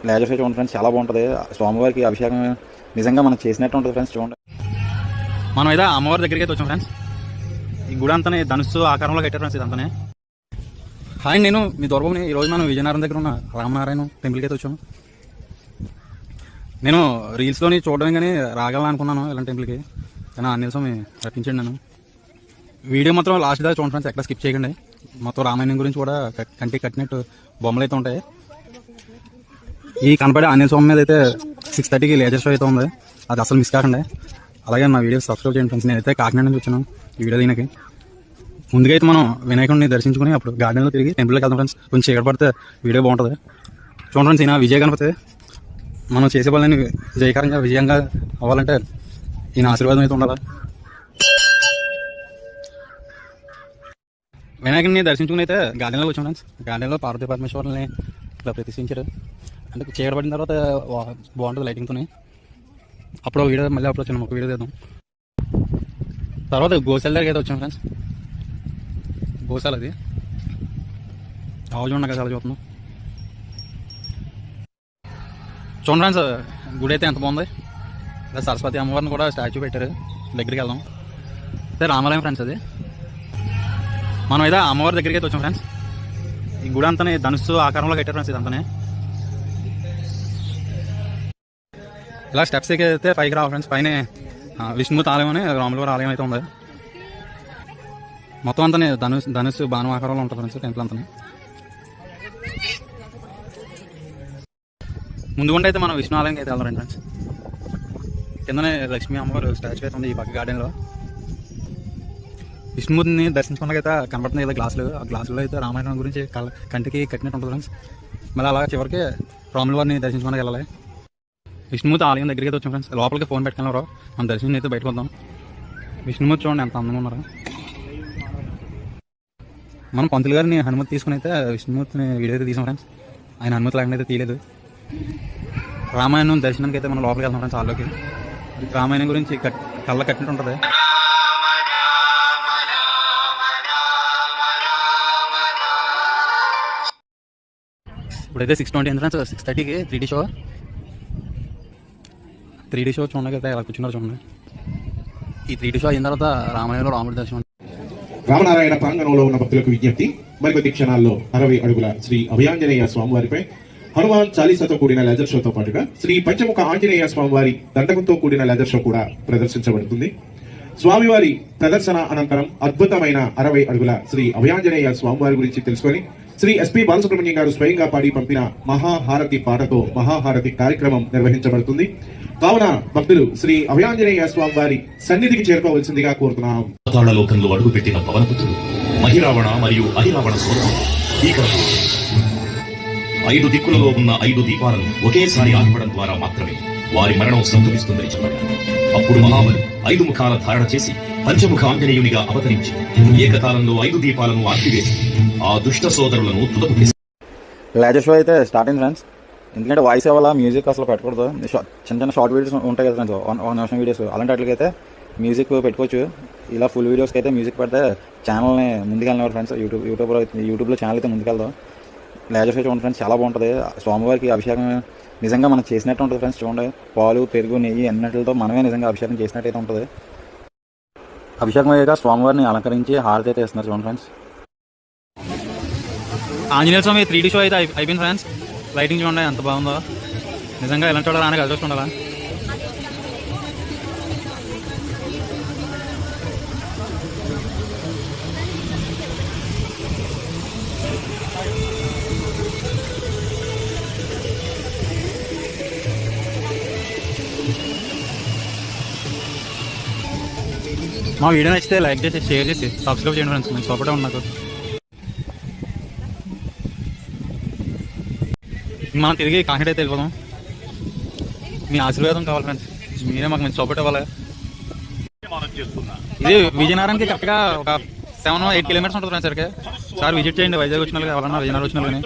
Laser show చూడండి friends, చాలా బాగుంటుంది. స్వామివారికి అభిషేకం నిజంగా మనం చేసినట్టు ఉంటుంది ఫ్రెండ్స్. చూడండి, మనం అయితే అమ్మవారి దగ్గరికి అయితే వచ్చాం ఫ్రెండ్స్. ఈ గుడి అంతానే ధనుస్సు ఆకారంలో కట్టారు ఫ్రెండ్స్. ఇదంతానే హాయ్, నేను మీ దూరబాబుని. ఈరోజు మనం విజయనగరం దగ్గర ఉన్న రామనారాయణ టెంపుల్కి అయితే వచ్చాము. నేను రీల్స్లోని చూడడం కానీ రాగలను అనుకున్నాను ఇలాంటి టెంపుల్కి, కానీ ఆంజనేయ స్వామి రప్పించండి. నేను వీడియో మాత్రం లాస్ట్ దాకా చూడండి ఫ్రెండ్స్, ఎక్కడ స్కిప్ చేయకండి. మొత్తం రామాయణం గురించి కూడా కంటికి కట్టినట్టు బొమ్మలు అయితే ఉంటాయి. ఈ కనపడే ఆంజనేయ స్వామి మీద అయితే 6:30కి లేజర్ షో అయితే ఉంది, అది అసలు మిస్ కాకండి. అలాగే నా వీడియో సబ్స్క్రైబ్ చేయండి ఫ్రెండ్స్. నేనైతే కాకినాడ నుంచి వచ్చాను ఈ వీడియో దీనికి. ముందుగా అయితే మనం వినాయకుడిని దర్శించుకుని అప్పుడు గార్డెన్లో తిరిగి టెంపుల్కి వెళ్తాం ఫ్రెండ్స్. కొంచెం చీకటి పడితే వీడియో బాగుంటుంది. చూడండి ఫ్రెండ్స్, ఈయన విజయ గణపతి. మనం చేసే వాళ్ళని జయకరంగా విజయంగా అవ్వాలంటే ఈయన ఆశీర్వాదం అయితే ఉండాలి. వినాయకుడిని దర్శించుకుని అయితే గార్డెన్లో వచ్చాం ఫ్రెండ్స్. గార్డెన్లో పార్వతీ పరమేశ్వరుని ఇట్లా ప్రతిష్ఠించారు. అంటే చీకటి పడిన తర్వాత బాగుంటుంది లైటింగ్తో. అప్పుడు వీడియో మళ్ళీ అప్పుడు వచ్చాను, ఒక వీడియో చేద్దాం. తర్వాత గోశాల దగ్గరికి అయితే వచ్చాం ఫ్రెండ్స్. గోశాల అది ఆవు చూడండి, చాలా చూస్తున్నాం. చూడండి ఫ్రెండ్స్, గుడి అయితే ఎంత బాగుంది. ఇలా సరస్వతి అమ్మవారిని కూడా స్టాచ్యూ పెట్టారు. దగ్గరికి వెళ్దాం. అదే రామాలయం ఫ్రెండ్స్. అది మనం అయితే అమ్మవారి దగ్గరికి అయితే వచ్చాం ఫ్రెండ్స్. ఈ గుడి అంతానే ధనుస్సు ఆకారంలో కట్టారు ఫ్రెండ్స్. ఇదంతానే ఇలా స్టెప్స్ అయితే పైకి రావాలి ఫ్రెండ్స్. పైన విష్ణుమూర్తి ఆలయం అని రాములవారి ఆలయం అయితే ఉంది. మొత్తం అంతా ధనుస్సు బాణం ఆకారంలో ఉంటుంది ఫ్రెండ్స్ టెంపుల్ అంతా. ముందుగుంటే అయితే మనం విష్ణు ఆలయంకి అయితే వెళ్దాం ఫ్రెండ్స్. కిందనే లక్ష్మీ అమ్మవారు స్టాచ్యూ అయితే ఉంది ఈ పక్క గార్డెన్లో. విష్ణుమూర్తిని దర్శించుకున్నకైతే కనబడుతుంది కదా గ్లాసులు. ఆ గ్లాసులో అయితే రామాయణం గురించి కంటికి కట్టినట్టు ఉంటుంది ఫ్రెండ్స్. మళ్ళీ అలా చివరికి రాములవారిని దర్శించుకోవడానికి వెళ్ళాలి. విష్ణుమూర్తి ఆలయం దగ్గరికి అయితే వచ్చాం ఫ్రెండ్స్. లోపలికి ఫోన్ పెట్టుకున్నారు. మనం దర్శనం అయితే బయటకు వద్దాం. విష్ణుమూర్తి చూడండి ఎంత అందంగా ఉన్నారు. మనం పంతులు గారిని హనుమతి తీసుకుని అయితే విష్ణుమూర్తిని వీడియో అయితే తీసాం ఫ్రెండ్స్. ఆయన హనుమతి లేకుండా అయితే తీయలేదు. రామాయణం దర్శనానికి అయితే మనం లోపలికి వెళ్తాం ఫ్రెండ్స్. హాల్లోకి రామాయణం గురించి కళ్ళ కట్టినట్టు ఉంటుంది. ఇప్పుడైతే 6:20 అయింది friends. 6:30కి 3D show. 3D show చూడండి కదా ఎలా కూర్చున్నారు చూడండి. ఈ 3D షో అయిన తర్వాత రామాయణంలో రాముడి దర్శనం. రామనారాయణ ప్రాంగణంలో ఉన్న భక్తులకు విజ్ఞప్తి, మరికొద్ది క్షణాల్లో 60 అడుగుల శ్రీ అభయాంజనేయ స్వామివారిపై హనుమాన్ చాలీసాతో కూడిన లేజర్ షోతో పాటుగా శ్రీ పంచముఖ ఆంజనేయ స్వామివారి దండకంతో కూడిన లేజర్ షో కూడా ప్రదర్శించబడుతుంది. స్వామివారి ప్రదర్శన అనంతరం అద్భుతమైన 60 అడుగుల శ్రీ అభయాంజనేయ స్వామివారి గురించి తెలుసుకొని శ్రీ ఎస్పీ బాలసుబ్రహ్మణ్యం గారు స్వయంగా పాడి పంపిన మహాహారతి పాటతో మహాహారతి కార్యక్రమం నిర్వహించబడుతుంది. కావున భక్తులు శ్రీ అభయాంజనేయ స్వామి వారి సన్నిధికి చేరుకోవలసిందిగా కోరుతున్నాం. లోకంలో అడుగుపెట్టిన పవనపుత్రుడు మహిరావణ మరియు అహిరావణ సోదరుడు ఈ కథ 5 దిక్కులలో ఉన్న 5 దీపాలను ఒకేసారి ఆర్పడం ద్వారా మాత్రమే వారి మరణం సంభవిస్తుందని చెప్పారు. అప్పుడు మహాబలి 5 ముఖాల ధారణ చేసి పంచముఖ ఆంజనేయునిగా అవతరించి ఏకకాలంలో 5 దీపాలను ఆర్పివేసి ఆ దుష్ట సోదరులను తుదకు. లేజర్ షో అయితే స్టార్ట్ అయింది ఫ్రెండ్స్. ఎందుకంటే వాయిస్ వల్ల మ్యూజిక్ అసలు పెట్టకూడదు. చిన్న చిన్న షార్ట్ వీడియోస్ ఉంటాయి కదా ఫ్రెండ్స్, 1 నిమిషం వీడియోస్. అలాంటి వాటికైతే మ్యూజిక్ పెట్టుకోవచ్చు. ఇలా ఫుల్ వీడియోస్కి అయితే మ్యూజిక్ పెడితే ఛానల్ని ముందుకెళ్ళినవారు ఫ్రెండ్స్. యూట్యూబ్లో ఛానల్ అయితే ముందుకెళ్దాం. లేజర్ షో చూడండి ఫ్రెండ్స్, చాలా బాగుంటుంది. స్వామివారికి అభిషేకం నిజంగా మనం చేసినట్టు ఉంటుంది ఫ్రెండ్స్. చూడండి, పాలు పెరుగు నెయ్యి అన్నిటితో మనమే నిజంగా అభిషేకం చేసినట్టు అయితే ఉంటుంది. అభిషేకం అయ్యాక స్వామివారిని అలంకరించి హారతి అయితే ఇస్తున్నారు చూడండి ఫ్రెండ్స్. ఆంజనేయ స్వామి 3D షో అయితే అయిపోయింది ఫ్రెండ్స్. లైటింగ్ చూడండి ఎంత బాగుందో. నిజంగా ఎలాంటి వాడు రానికి కలిసి ఉండాలా. మా వీడియో నచ్చితే లైక్ చేసి షేర్ చేసి సబ్స్క్రైబ్ చేయండి ఫ్రెండ్స్. నేను సపోర్టే ఉన్నాను. మనం తిరిగి కాకినాడ అయితే వెళ్ళిపోదాం. మీ ఆశీర్వాదం కావాలి ఫ్రెండ్స్. మీరే మాకు మంచి సపోర్ట్ ఇవ్వాలి. ఇది విజయనగరానికి కరెక్ట్గా ఒక 7-8 కిలోమీటర్స్ ఉంటుంది ఫ్రెండ్స్. సరికి సార్ విజిట్ చేయండి. వైజాగ్ వచ్చిన వాళ్ళు ఎవరన్నా విజయనగరం వచ్చిన వాళ్ళని.